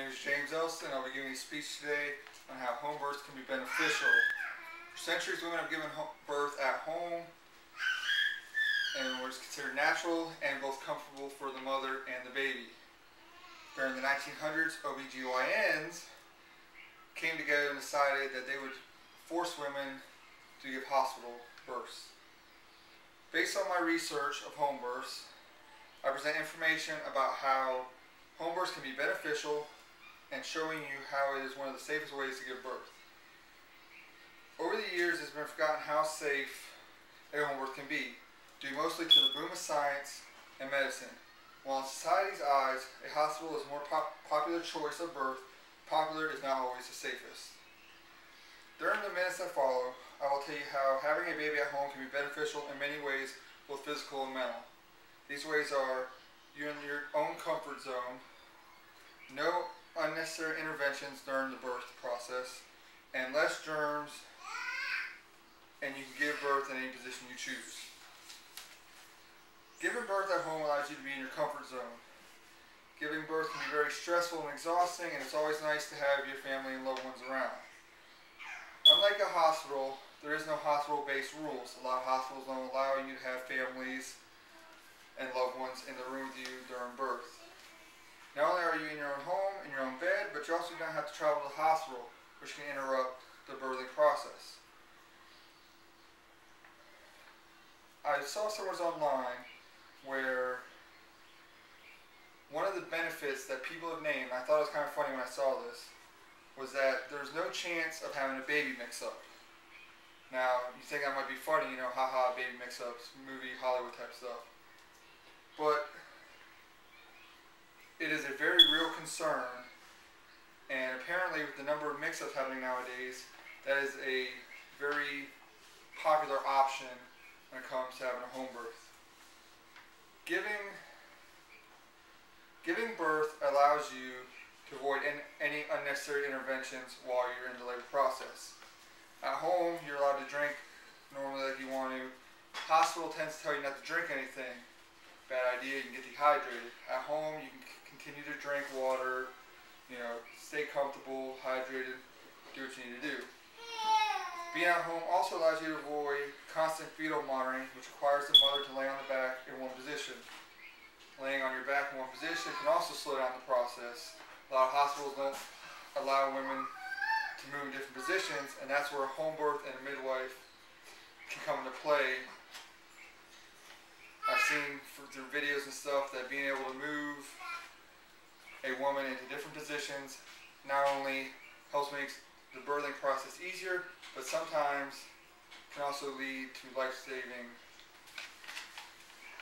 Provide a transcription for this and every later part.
name is James Elston. I'll be giving a speech today on how home births can be beneficial. For centuries, women have given birth at home and was considered natural and both comfortable for the mother and the baby. During the 1900s, OBGYNs came together and decided that they would force women to give hospital births. Based on my research of home births, I present information about how home births can be beneficial and showing you how it is one of the safest ways to give birth. Over the years, it's been forgotten how safe a home birth can be, due mostly to the boom of science and medicine. While in society's eyes, a hospital is a more popular choice of birth, popular is not always the safest. During the minutes that follow, I will tell you how having a baby at home can be beneficial in many ways, both physical and mental. These ways are: you're in your own comfort zone, no unnecessary interventions during the birth process, and less germs, and you can give birth in any position you choose. Giving birth at home allows you to be in your comfort zone. Giving birth can be very stressful and exhausting, and it's always nice to have your family and loved ones around. Unlike a hospital, there is no hospital-based rules. A lot of hospitals don't allow you to have families and loved ones in the room with you during birth. Not only are you in your own home, in your own bed, but you also do not have to travel to the hospital, which can interrupt the birthing process. I saw somewhere online where one of the benefits that people have named, I thought it was kind of funny when I saw this, was that there's no chance of having a baby mix-up. Now, you think that might be funny, you know, haha, baby mix-ups, movie, Hollywood type stuff. But it is a very real concern, and apparently with the number of mix-ups happening nowadays, that is a very popular option when it comes to having a home birth. Giving birth allows you to avoid any unnecessary interventions while you're in the labor process. At home, you're allowed to drink normally like you want to. Hospital tends to tell you not to drink anything. Bad idea, you can get dehydrated. At home, you can continue to drink water, stay comfortable, hydrated, do what you need to do. Being at home also allows you to avoid constant fetal monitoring, which requires the mother to lay on the back in one position. Laying on your back in one position can also slow down the process. A lot of hospitals don't allow women to move in different positions, and that's where a home birth and a midwife can come into play. I've seen through videos and stuff that being able to move a woman into different positions not only helps make the birthing process easier, but sometimes can also lead to life-saving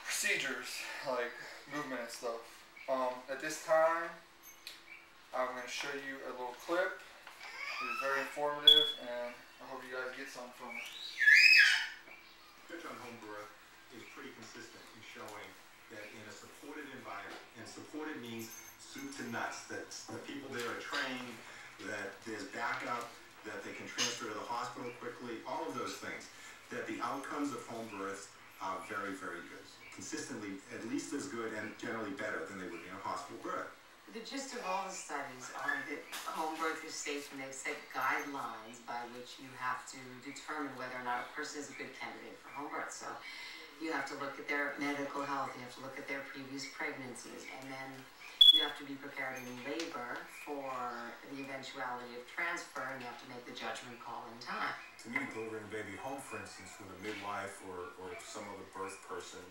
procedures like movement and stuff. At this time, I'm going to show you a little clip. It is very informative, and I hope you guys get some from it. Research on home birth is pretty consistent in showing that in a supported environment, and supported means soup to nuts, that the people there are trained, that there's backup, that they can transfer to the hospital quickly, all of those things, that the outcomes of home births are very, very good. Consistently at least as good and generally better than they would be in a hospital birth. The gist of all the studies are that home birth is safe, and they've set guidelines by which you have to determine whether or not a person is a good candidate for home birth. So you have to look at their medical health, you have to look at their previous pregnancies, and then you have to be prepared in labor for the eventuality of transfer, and you have to make the judgment call in time. To me, delivering a baby home, for instance, with a midwife or some other birth person,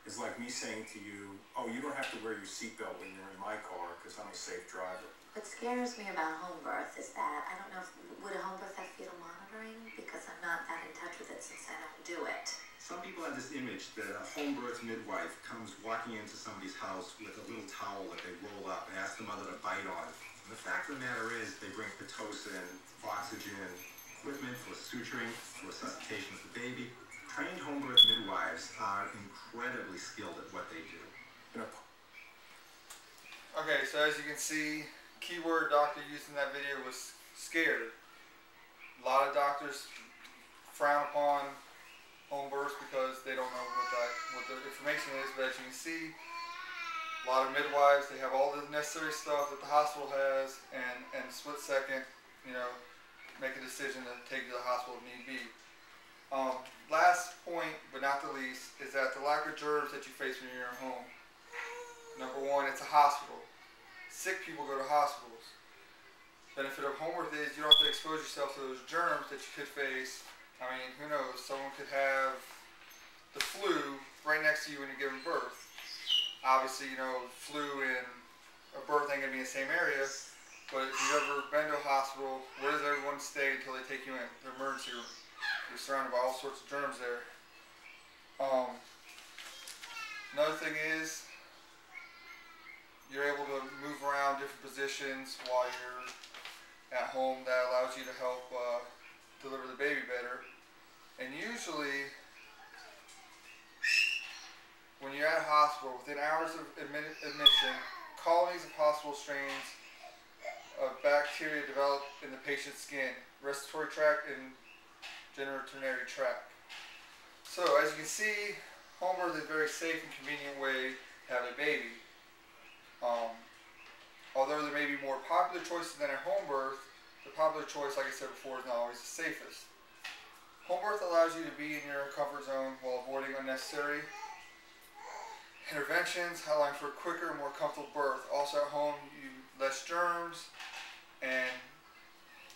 is like me saying to you, oh, you don't have to wear your seatbelt when you're in my car because I'm a safe driver. What scares me about home birth is that I don't know if, would a home birth have fetal monitoring? Because I'm not that in touch with it since I don't do it. Some people have this image that a home birth midwife comes walking into somebody's house with a little towel that they roll up and ask the mother to bite on. And the fact of the matter is they bring Pitocin, oxygen, equipment for suturing, for resuscitation of the baby. Trained home birth midwives are incredibly skilled at what they do. Okay, so as you can see, keyword doctor used in that video was scared. A lot of doctors frown upon home births because they don't know what the information is, but as you can see, A lot of midwives, they have all the necessary stuff that the hospital has, and split second, you know, make a decision to take you to the hospital if need be. Last point, but not the least, is that the lack of germs that you face when you're at home. Number one, it's a hospital. Sick people go to hospitals. Benefit of home birth is you don't have to expose yourself to those germs that you could face. I mean, who knows? Someone could have the flu right next to you when you're giving birth. Obviously, you know, flu and a birth ain't gonna be in the same area. But if you've ever been to a hospital, where does everyone stay until they take you in? The emergency room. You're surrounded by all sorts of germs there. Another thing is, you're able to move around different positions while you're at home. That allows you to help deliver the baby better. And usually, when you're at a hospital, within hours of admission, colonies of hospital strains of bacteria develop in the patient's skin, respiratory tract, and genitourinary tract. So, as you can see, home birth is a very safe and convenient way to have a baby. Although there may be more popular choices than a home birth, the popular choice, like I said before, is not always the safest. Home birth allows you to be in your comfort zone while avoiding unnecessary interventions, allowing for a quicker, more comfortable birth. Also at home, you less germs, and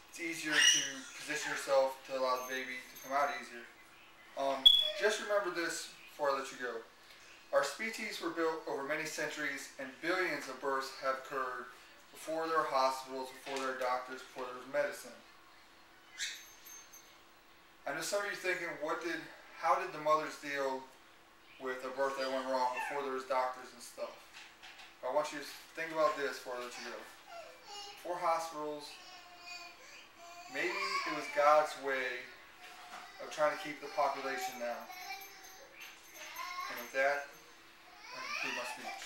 it's easier to position yourself to allow the baby to come out easier. Just remember this before I let you go. Our species were built over many centuries, and billions of births have occurred before there were hospitals, before there were doctors, before there was medicine. I know some of you thinking, how did the mothers deal with a birth that went wrong before there was doctors and stuff? I want you to think about this before I let you go. Before hospitals, maybe it was God's way of trying to keep the population down. And with that, I conclude my speech.